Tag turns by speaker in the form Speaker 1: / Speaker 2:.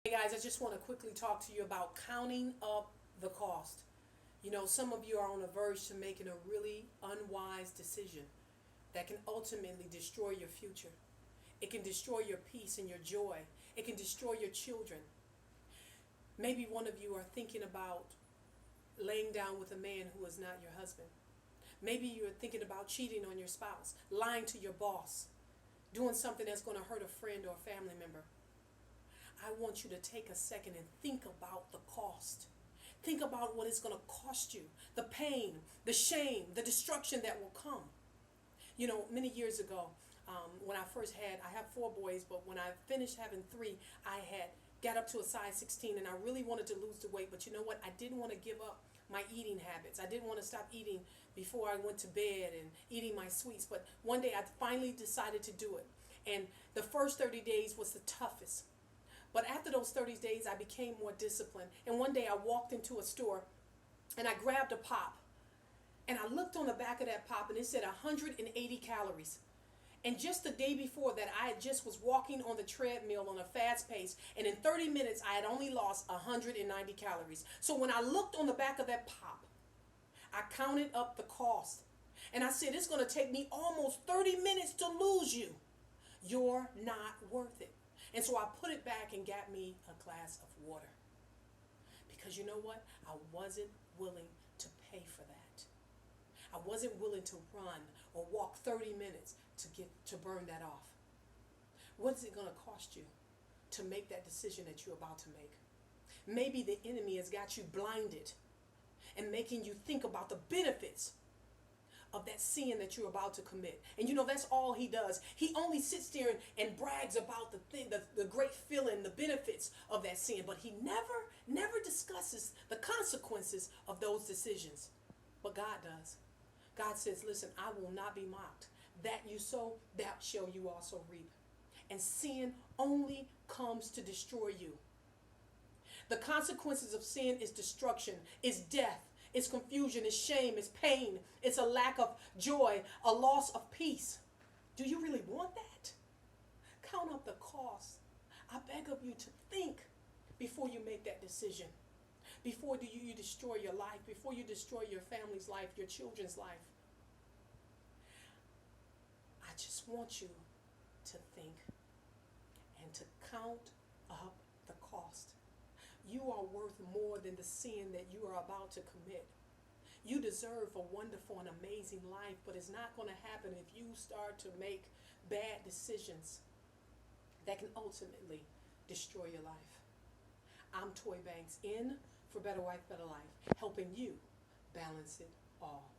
Speaker 1: Hey guys, I just want to quickly talk to you about counting up the cost. You know, some of you are on the verge to making a really unwise decision that can ultimately destroy your future. It can destroy your peace and your joy. It can destroy your children. Maybe one of you are thinking about laying down with a man who is not your husband. Maybe you're thinking about cheating on your spouse, lying to your boss, doing something that's going to hurt a friend or a family member. I want you to take a second and think about the cost. Think about what it's going to cost you, the pain, the shame, the destruction that will come. You know, many years ago, when I have four boys, but when I finished having three, I had got up to a size 16 and I really wanted to lose the weight. But you know what? I didn't want to give up my eating habits. I didn't want to stop eating before I went to bed and eating my sweets. But one day I finally decided to do it. And the first 30 days was the toughest. But after those 30 days, I became more disciplined. And one day I walked into a store and I grabbed a pop. And I looked on the back of that pop and it said 180 calories. And just the day before that, I just was walking on the treadmill on a fast pace. And in 30 minutes, I had only lost 190 calories. So when I looked on the back of that pop, I counted up the cost. And I said, it's going to take me almost 30 minutes to lose you. You're not worth it. And so I put it back and got me a glass of water. Because you know what? I wasn't willing to pay for that. I wasn't willing to run or walk 30 minutes to burn that off. What's it going to cost you to make that decision that you're about to make? Maybe the enemy has got you blinded and making you think about the benefits of that sin that you're about to commit. And you know, that's all he does. He only sits there and brags about the great feeling, the benefits of that sin, but he never discusses the consequences of those decisions. But God does. God says, listen, I will not be mocked. That you sow, that shall you also reap. And sin only comes to destroy you. The consequences of sin is destruction, is death, it's confusion, it's shame, it's pain, it's a lack of joy, a loss of peace. Do you really want that? Count up the cost. I beg of you to think before you make that decision. Before you destroy your life, before you destroy your family's life, your children's life. I just want you to think and to count up the cost. You are worth more than the sin that you are about to commit. You deserve a wonderful and amazing life, but it's not going to happen if you start to make bad decisions that can ultimately destroy your life. I'm Toy Banks, in for Better Wife, Better Life, helping you balance it all.